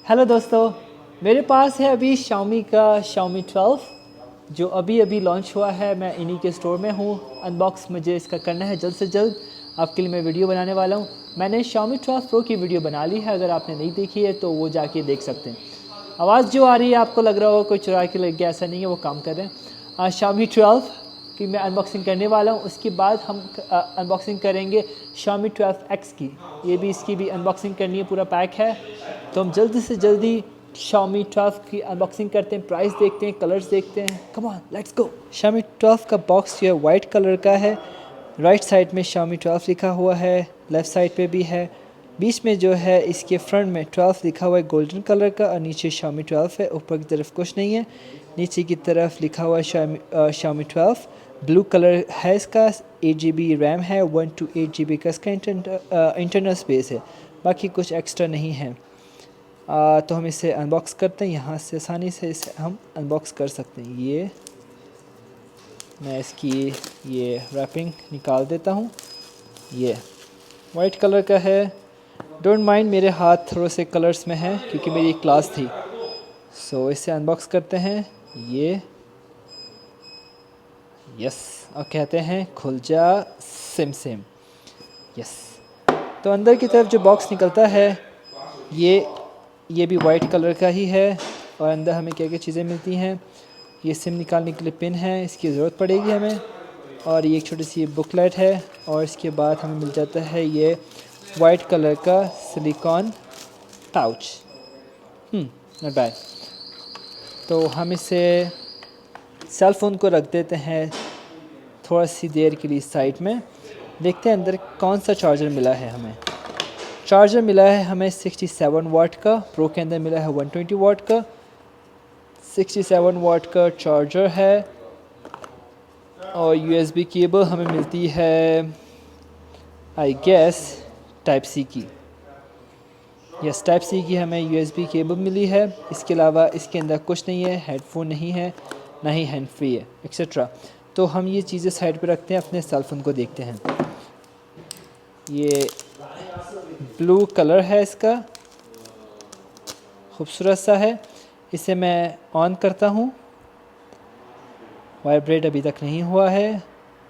Hello दोस्तों, मेरे पास है अभी Xiaomi का Xiaomi 12 जो अभी अभी लॉन्च हुआ है। मैं इन्हीं के स्टोर में हूँ। अनबॉक्स मुझे इसका करना है जल्द से जल्द। आपके लिए मैं वीडियो बनाने वाला हूँ। मैंने Xiaomi 12 Pro की वीडियो बना ली है, अगर आपने नहीं देखी है तो वो जाके देख सकते हैं। आवाज़ जो आ रही है आपको लग रहा हो कोई चुरा के लग गया, ऐसा नहीं है, वो काम कर रहे हैं। Xiaomi 12 की मैं अनबॉक्सिंग करने वाला हूँ। उसके बाद हम अनबॉक्सिंग करेंगे Xiaomi 12X की। ये भी इसकी भी अनबॉक्सिंग करनी है, पूरा पैक है। तो हम जल्दी से जल्दी Xiaomi 12 की अनबॉक्सिंग करते हैं, प्राइस देखते हैं, कलर्स देखते हैं। Come on let's go. Xiaomi 12 का बॉक्स जो है वाइट कलर का है। राइट साइड में Xiaomi 12 लिखा हुआ है, लेफ़्ट साइड पे भी है। बीच में जो है इसके फ्रंट में 12 लिखा हुआ है गोल्डन कलर का, और नीचे Xiaomi 12 है। ऊपर की तरफ कुछ नहीं है, नीचे की तरफ लिखा हुआ है Xiaomi 12। ब्लू कलर है इसका। 8GB रैम है, 1 to 8GB का इसका इंटरनल स्पेस है, बाकी कुछ एक्स्ट्रा नहीं है। तो हम इसे अनबॉक्स करते हैं। यहाँ से आसानी से इसे हम अनबॉक्स कर सकते हैं। ये मैं इसकी ये रैपिंग निकाल देता हूँ। ये वाइट कलर का है। डोंट माइंड, मेरे हाथ थोड़े से कलर्स में हैं क्योंकि मेरी एक क्लास थी। सो इसे अनबॉक्स करते हैं। ये यस, और कहते हैं खुल जा सिम सिम। यस। तो अंदर की तरफ जो बॉक्स निकलता है ये भी वाइट कलर का ही है। और अंदर हमें क्या क्या चीज़ें मिलती हैं। ये सिम निकालने के लिए पिन है, इसकी ज़रूरत पड़ेगी हमें। और ये एक छोटी सी बुकलेट है। और इसके बाद हमें मिल जाता है ये वाइट कलर का सिलिकॉन पाउच। Not bad. तो हम इसे सेल फ़ोन को रख देते हैं थोड़ा सी देर के लिए साइड में। देखते हैं अंदर कौन सा चार्जर मिला है हमें। चार्जर मिला है हमें 67 वाट का। प्रो के अंदर मिला है 120 वाट का। 67 वाट का चार्जर है। और USB केबल हमें मिलती है आई गेस टाइप सी की। यस, टाइप सी की हमें USB केबल मिली है। इसके अलावा इसके अंदर कुछ नहीं है, हेडफोन नहीं है, ना ही हैंड फ्री है एक्सेट्रा। तो हम ये चीज़ें साइड पे रखते हैं, अपने सेलफोन को देखते हैं। ये ब्लू कलर है इसका, खूबसूरत सा है। इसे मैं ऑन करता हूँ। वाइब्रेट अभी तक नहीं हुआ है,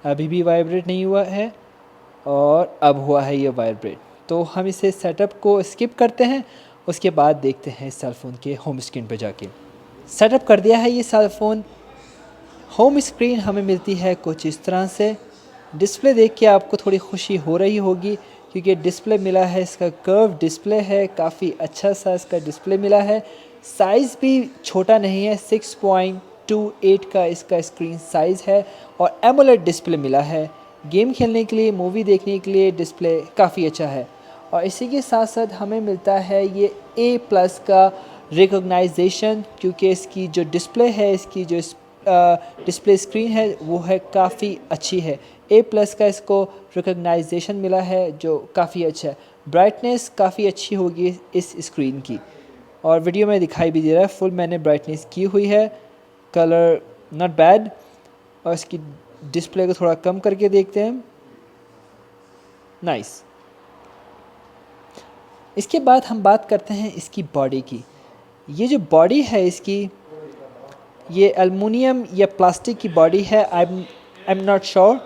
अभी भी वाइब्रेट नहीं हुआ है, और अब हुआ है ये वाइब्रेट। तो हम इसे सेटअप को स्किप करते हैं, उसके बाद देखते हैं इस सेलफ़ोन के होम स्क्रीन पर जाके। सेटअप कर दिया है ये सेलफ़ोन। होम स्क्रीन हमें मिलती है कुछ इस तरह से। डिस्प्ले देख के आपको थोड़ी खुशी हो रही होगी क्योंकि डिस्प्ले मिला है इसका कर्व डिस्प्ले है, काफ़ी अच्छा सा इसका डिस्प्ले मिला है। साइज़ भी छोटा नहीं है, 6.28 का इसका स्क्रीन साइज़ है। और एमोलेड डिस्प्ले मिला है। गेम खेलने के लिए, मूवी देखने के लिए डिस्प्ले काफ़ी अच्छा है। और इसी के साथ साथ हमें मिलता है ये A+ का रिकॉग्नाइजेशन, क्योंकि इसकी जो डिस्प्ले है, इसकी जो डिस्प्ले स्क्रीन है वो है काफ़ी अच्छी है। A+ का इसको रिकॉग्नाइजेशन मिला है जो काफ़ी अच्छा है। ब्राइटनेस काफ़ी अच्छी होगी इस स्क्रीन की, और वीडियो में दिखाई भी दे रहा है, फुल मैंने ब्राइटनेस की हुई है। Colour not bad. और इसकी डिस्प्ले को थोड़ा कम करके देखते हैं। नाइस। इसके बाद हम बात करते हैं इसकी बॉडी की। ये जो बॉडी है इसकी, ये एलुमिनियम या प्लास्टिक की बॉडी है, I am not sure.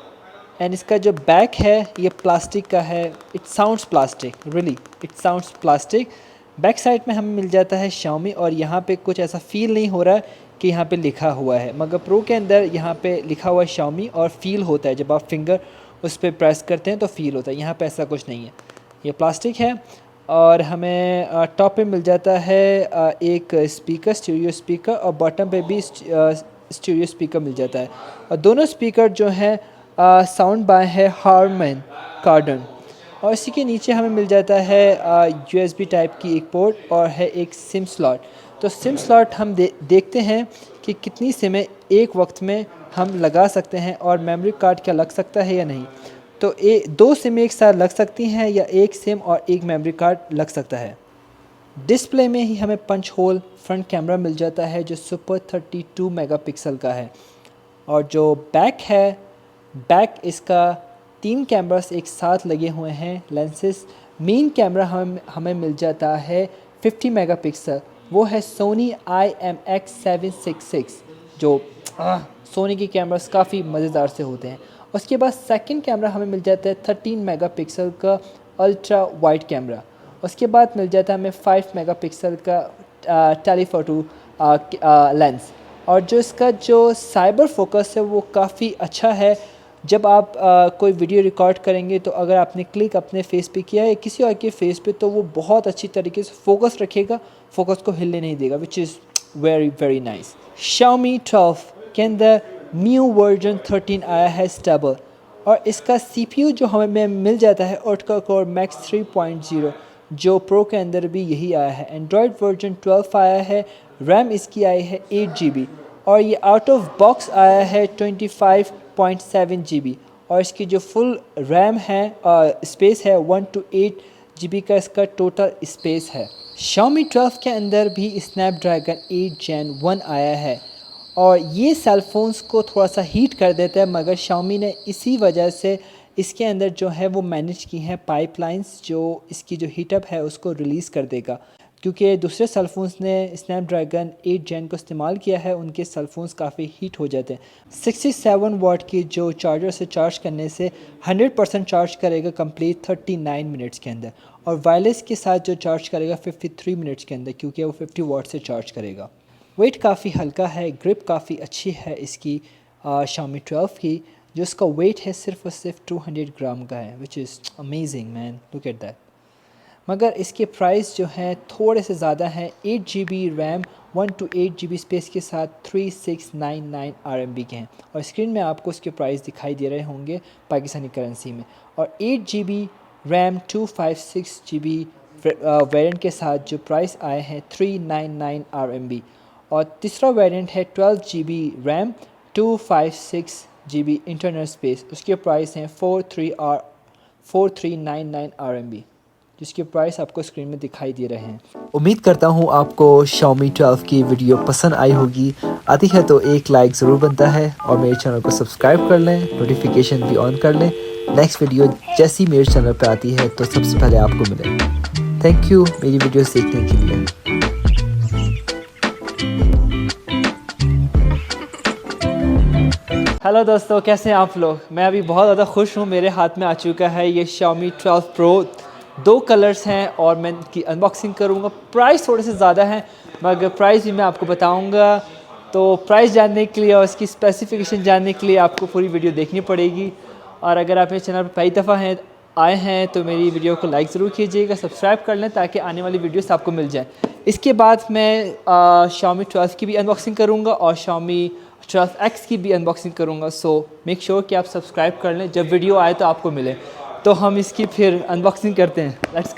And इसका जो बैक है ये प्लास्टिक का है। It sounds plastic, really it sounds plastic. Back side में हमें मिल जाता है Xiaomi, और यहाँ पे कुछ ऐसा फील नहीं हो रहा है कि यहाँ पे लिखा हुआ है, मगर प्रो के अंदर यहाँ पे लिखा हुआ है Xiaomi और फील होता है। जब आप फिंगर उस पर प्रेस करते हैं तो फील होता है। यहाँ पे ऐसा कुछ नहीं है, ये प्लास्टिक है। और हमें टॉप पे मिल जाता है एक स्पीकर, स्टीरियो स्पीकर, और बॉटम पे भी स्टीरियो स्पीकर मिल जाता है। और दोनों स्पीकर जो हैं साउंड बाय है हारमन कार्डन। और इसी के नीचे हमें मिल जाता है USB टाइप की एक पोर्ट, और है एक सिम स्लॉट। तो सिम स्लॉट हम देखते हैं कि कितनी सिमें एक वक्त में हम लगा सकते हैं, और मेमोरी कार्ड क्या लग सकता है या नहीं। तो दो सिम एक साथ लग सकती हैं, या एक सिम और एक मेमोरी कार्ड लग सकता है। डिस्प्ले में ही हमें पंच होल फ्रंट कैमरा मिल जाता है जो सुपर 32 मेगापिक्सल का है। और जो बैक है, बैक इसका 3 कैमरास एक साथ लगे हुए हैं लेंसेस। मेन कैमरा हमें मिल जाता है 50 मेगापिक्सल, वो है सोनी IMX766 जो सोनी के कैमरास काफ़ी मज़ेदार से होते हैं। उसके बाद सेकंड कैमरा हमें मिल जाता है 13 मेगापिक्सल का अल्ट्रा वाइड कैमरा। उसके बाद मिल जाता है हमें 5 मेगापिक्सल का टेलीफोटो लेंस। और जो इसका जो साइबर फोकस है वो काफ़ी अच्छा है। जब आप कोई वीडियो रिकॉर्ड करेंगे तो अगर आपने क्लिक अपने फेस पे किया है किसी और के फेस पे तो वो बहुत अच्छी तरीके से फोकस रखेगा, फोकस को हिलने नहीं देगा, which is very very nice. Xiaomi 12 के अंदर न्यू वर्जन 13 आया है स्टेबल, और इसका CPU जो हमें मिल जाता है ऑक्टा कोर मैक्स 3.0 जो प्रो के अंदर भी यही आया है। एंड्रॉयड वर्जन 12 आया है, रैम इसकी आई है 8 GB, और ये आउट ऑफ बॉक्स आया है 25.7 GB, और इसकी जो फुल रैम है स्पेस है 1 to 8 GB का इसका टोटल स्पेस है। Xiaomi 12 के अंदर भी स्नैपड्रैगन 8 Gen 1 आया है, और ये सेल फोन्स को थोड़ा सा हीट कर देता है, मगर Xiaomi ने इसी वजह से इसके अंदर जो है वो मैनेज की हैं पाइपलाइंस जो इसकी जो हीटअप है उसको रिलीज़ कर देगा। क्योंकि दूसरे सेल फोन्स ने स्नैपड्रैगन 8 Gen को इस्तेमाल किया है, उनके सेल फोन्स काफ़ी हीट हो जाते हैं। 67 वाट की जो चार्जर से चार्ज करने से 100% चार्ज करेगा कंप्लीट 39 मिनट्स के अंदर, और वायरलेस के साथ जो चार्ज करेगा 53 मिनट्स के अंदर, क्योंकि वो 50 वाट से चार्ज करेगा। वेट काफ़ी हल्का है, ग्रिप काफ़ी अच्छी है इसकी Xiaomi 12 की, जो इसका वेट है सिर्फ और सिर्फ 200 ग्राम का है, which is amazing man, look at that. मगर इसके प्राइस जो है थोड़े से ज़्यादा हैं। 8 GB RAM 1 to 8 GB space के साथ 3699 RMB के हैं, और स्क्रीन में आपको इसके प्राइस दिखाई दे रहे होंगे पाकिस्तानी करेंसी में। और 8 GB रैम 256 GB वेरिएंट के साथ जो प्राइस आए हैं 399 RMB, और तीसरा वेरिएंट है 12 GB RAM 256 GB internal space, उसके प्राइस हैं 4399 RMB, जिसके प्राइस आपको स्क्रीन में दिखाई दे रहे हैं। उम्मीद करता हूँ आपको Xiaomi 12 की वीडियो पसंद आई होगी। आती है तो एक लाइक ज़रूर बनता है, और मेरे चैनल को सब्सक्राइब कर लें, नोटिफिकेशन भी ऑन कर लें। नेक्स्ट वीडियो जैसी मेरे चैनल पे आती है तो सबसे पहले आपको मिले। थैंक यू मेरी वीडियो देखने के लिए। हेलो दोस्तों, कैसे हैं आप लोग? मैं अभी बहुत ज़्यादा खुश हूँ, मेरे हाथ में आ चुका है ये Xiaomi 12 Pro। 2 कलर्स हैं और मैं इनकी अनबॉक्सिंग करूँगा। प्राइस थोड़े से ज़्यादा हैं, मगर प्राइस भी मैं आपको बताऊँगा। तो प्राइस जानने के लिए और इसकी स्पेसिफिकेशन जानने के लिए आपको पूरी वीडियो देखनी पड़ेगी। और अगर आप मेरे चैनल पर पहली दफ़ा आए हैं तो मेरी वीडियो को लाइक ज़रूर कीजिएगा, सब्सक्राइब कर लें ताकि आने वाली वीडियोस आपको मिल जाए। इसके बाद मैं Xiaomi 12 की भी अनबॉक्सिंग करूँगा और Xiaomi 12X की भी अनबॉक्सिंग करूँगा। सो मेक श्योर कि आप सब्सक्राइब कर लें, जब वीडियो आए तो आपको मिले। तो हम इसकी फिर अनबॉक्सिंग करते हैं, लेट्स गो।